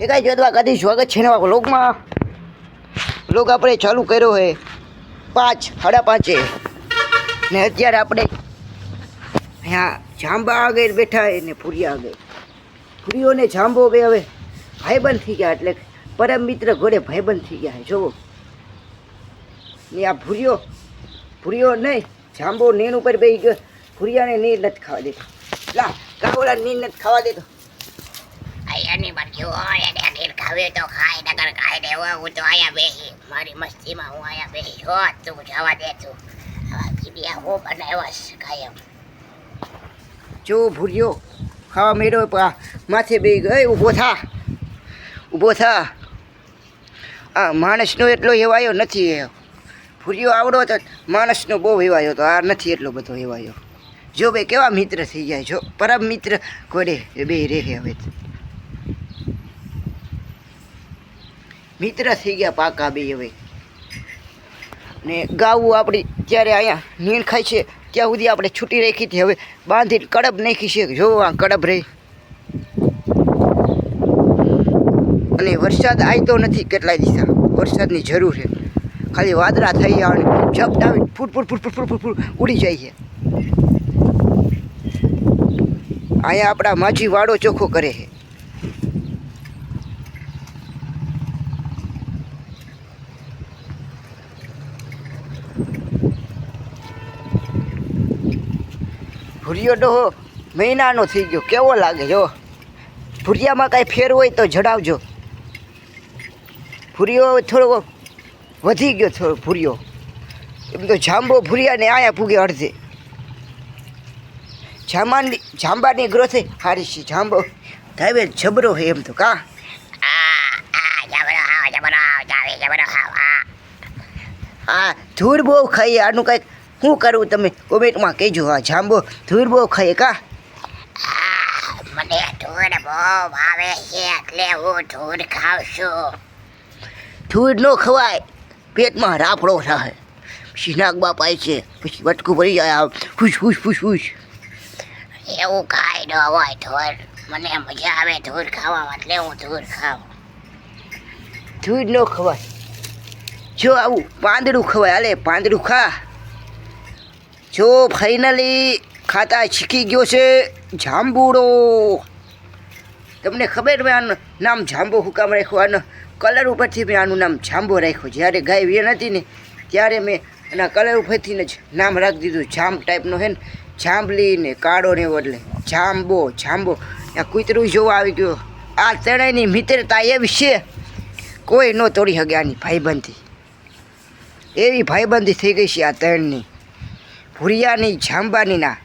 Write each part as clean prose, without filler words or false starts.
એ કાંઈ જોવા કદી સ્વાગત છે ને વ્લોગમાં. વ્લોગ આપણે ચાલુ કર્યો છે 5 સાડા 5 ને અત્યારે આપણે અહીંયા જાંબા આગળ બેઠા ને ફુરિયા આગળ. ફુરિયો ને જાંબો બે હવે ભાઈબંધ થઈ ગયા, એટલે પરમ મિત્ર ઘોડે ભાઈબંધ થઈ ગયા છે. જોવો ને આ ફુરિયો નહીં, જાંબો નીણ ઉપર બેસી ગયો. ફુરિયાને નીર નથી ખાવા દેતો. લા કાવલા નીર નથી ખાવા દેતો. આયાની મરજી હોય એને નીર ખાવે તો ખાય, નગર ખાય ને હું તો આયા બેહી મારી મસ્તીમાં હું આયા બેહી હો. તું જવા દે તું. આવા કીડિયા હો બનાવ્યા છે કાયમ. જો ફુરિયો ખાવા મેળ્યો માથે બેસી ગયો. ઊભો થા. આ માણસનો એટલો હેવાયો નથી. ફુરિયો આવડો તો માણસનો બહુ હેવાયો તો આ નથી એટલો બધો હેવાયો. જો ભાઈ કેવા મિત્ર થઈ જાય. જો પરમ મિત્ર ઘોડે બે રહે. હવે મિત્ર થઈ ગયા પાકા બે. હવે ને ગાવું આપણી ત્યારે અહીંયા નીણ ખાય છે ત્યાં સુધી આપણે છૂટી રાખી હતી. હવે બાંધીને કડબ નાખી છે. જો આ કડબ રહી. અને વરસાદ આવતો નથી કેટલાય દિશા. વરસાદની જરૂર છે. ખાલી વાદળા થઈ આવે ઝપટ આવે ફૂટ ઉડી જાય છે. અહીંયા આપણા માજી વાડો ચોખ્ખો કરે છે. ભુરિયો ડોહો મહિનાનો થઈ ગયો. કેવો લાગે? જો ભુરિયામાં કાંઈ ફેર હોય તો જણાવજો. ભુરિયો થોડો વધી ગયો. થોડો ભુરિયો એમ તો જાંબો ભુરિયાને આયા પૂગે અડધે. જાંબાની ગ્રોથ સારી છે. જાંબો ધાવે જબરો છે એમ તો કા. હા ધૂળ બહુ ખાઈએ. આનું કાંઈક શું કરવું તમે કોમેન્ટમાં કહેજો. હા જાંબો ધૂળ બહુ ખાઈએ કા. મને ધૂળ બહુ ભાવે છે એટલે હું ધૂળ ખાઉં છું. ધૂળ ન ખવાય, પેટમાં રાફડો થાય. પછી નાગ બાપ આવે છે, પછી વટકું ભરી જાય. ફૂસ. એવું કાંઈ ન હોય ધૂળ. મને મજા આવે ધૂળ ખાવામાં એટલે હું ધૂળ ખાઉં. ધૂળ ન ખવાય. જો આવું પાંદડું ખવાય. હાલે પાંદડું ખા. જો ફાઇનલી ખાતા શીખી ગયો છે જાંબુડો. તમને ખબર મેં આનું નામ જાંબો શું કામ રાખ્યું? આનો કલર ઉપરથી મેં આનું નામ જાંબો રાખ્યું. જ્યારે ગાય વેન હતી ને ત્યારે મેં એના કલર ઉપરથી જ નામ રાખી દીધું. જાંબ ટાઈપનો છે ને, જાંબલી ને કાળો ને એટલે જાંબો. આ કૂતરું જોવા આવી ગયો. આ ત્રણેયની મિત્રતા એવી છે કોઈ ન તોડી શકે. આની ભાઈબંધી એવી ભાઈબંધી થઈ ગઈ છે આ ત્રણની, ભુરિયાની જાંબાની. ના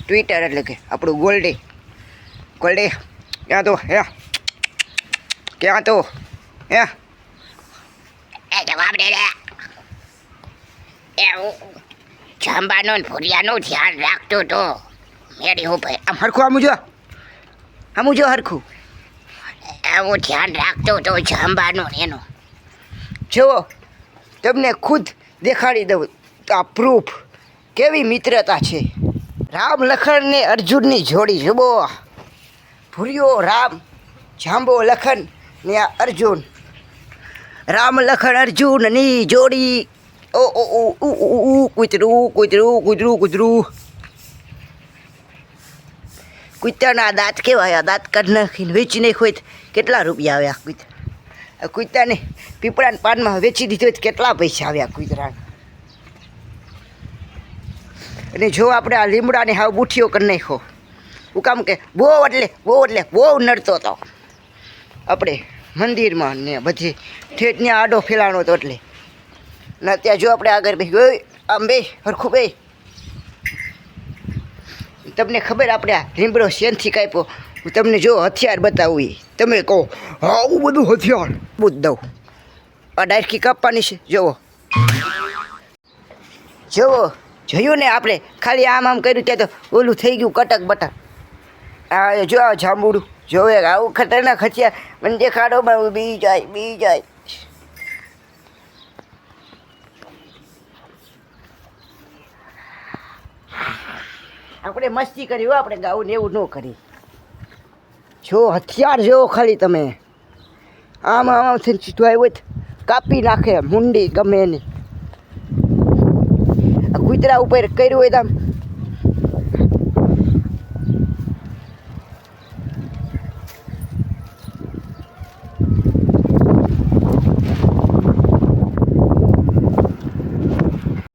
ટ્વિટર એટલે કે આપણું ગોલ્ડે ક્યાં તો હે એ જવાબ દે રે. એવું જાંબાનું ને ભુરિયાનું ધ્યાન રાખતો તો મેરી હું ભાઈ આમ હરખું આમું જો હરખું હું ધ્યાન રાખતો તો જાંબાનું ને એનું. જુઓ તમને ખુદ દેખાડી દઉં તો આ પ્રૂફ કેવી મિત્રતા છે. રામ લખન ને અર્જુનની જોડી. જુઓ ભુરિયો રામ, જાંબો લખન ને આ અર્જુન. રામ લખન અર્જુનની જોડી. ઓ કૂતરું. કૂતરાના દાંત કેવા? દાંત કાઢી નાખીને વેચી નાખ્યો હોય કેટલા રૂપિયા આવ્યા? કૂતરાને પીપળાના પાનમાં વેચી દીધો હોય કેટલા પૈસા આવ્યા કૂતરાને? અને જો આપણે આ લીમડાને હાવ બુઠીઓ કરી નાખ્યો. હું કામ કે બહુ નડતો હતો આપણે મંદિરમાં ને બધી ઠેઠને આડો ફેલાણો હતો એટલે. ને ત્યાં જો આપણે આગળ બે આમ બે હરખું બે. તમને ખબર આપણે આ લીમડો શેનથી કાપ્યો? હું તમને જો હથિયાર બતાવું. એ તમે કહો આવું બધું હથિયાર બહુ જ દઉં. આ ડાયરકી કાપવાની છે. જુઓ જોયું ને આપણે ખાલી આમ કર્યું ત્યાં તો ઓલું થઈ ગયું કટક બટક. હા જો આ જાંબુડું જોવે આવું ખતરનાક હથિયાર મને દેખાડો બી જાય. આપણે મસ્તી કરી હો, આપણે ગાવું ને એવું ન કરી. જો હથિયાર જેવો ખાલી તમે આમ થઈને સીધું આવ્યો હોય તો કાપી નાખે મુંડી ગમે એની. કૂતરા ઉપર કર્યું હોય તો આમ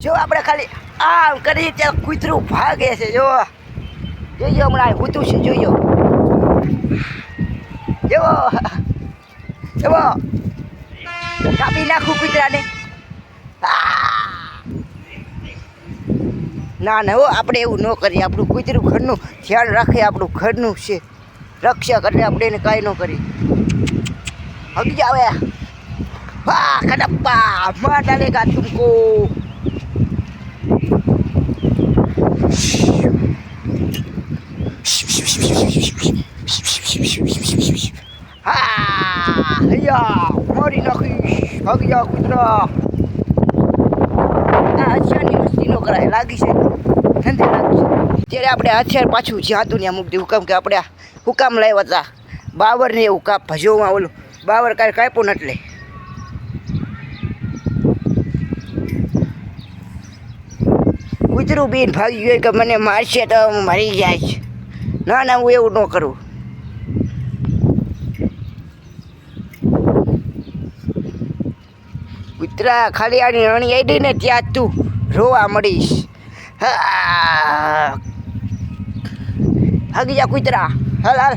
જો આપણે ખાલી આમ કરીએ ત્યાં કૂતરું ભાગે છે. જો જોઈજો હમણાં હોતું છે. જોઈજો જેવો જેવો કાપી નાખું કૂતરાને. ના ના હો આપણે એવું ન કરીએ. આપણું કૂતરું ઘરનું ધ્યાન રાખીએ. આપણું ઘરનું છે રક્ષા કરીએ. આપણે એને કાંઈ ન કરીએ. હગી આવે વાહ કડપ્પા માર ડાલેગા તુમકો. હા હૈયા મારી નાખીશ. ભાગી જા કૂતરા. આ હથિયારની મસ્તી ન કરાય. લાગી છે ધંધે લાગી છે. ત્યારે આપણે હથિયાર પાછું જ્યાં હતું ત્યાં મૂકી દીધું. કે આપણે હુકામ લાવ્યા હતા બાવરને એવું કાપ ભજોમાં ઓલું બાવર કાંઈ કાપ્યું ને એટલે કૂતરું બીન ભાગી ગયું કે મને મારશે તો હું મરી જાય છે. ના ના હું એવું ન કરું. કૂતરા ખાલી આની અણી આવી ને ત્યાં તું રોવા મળીશ. હા ભાગી જા કૂતરા. હાલ હાલ.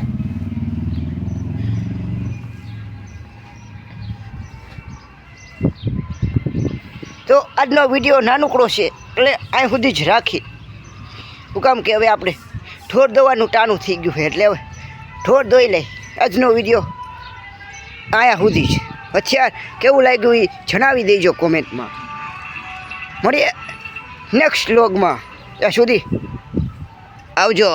તો આજનો વિડીયો નાનકડો છે એટલે અહીં સુધી જ રાખી. શું કામ કે હવે આપણે ઢોર દોવાનું ટાણું થઈ ગયું છે એટલે હવે ઢોર દોઈ લઈ. આજનો વિડીયો અહીંયા સુધી જ. હથિયાર કેવું લાગ્યું એ જણાવી દેજો કોમેન્ટમાં. મળીએ નેક્સ્ટ વ્લોગમાં. ત્યાં સુધી આવજો.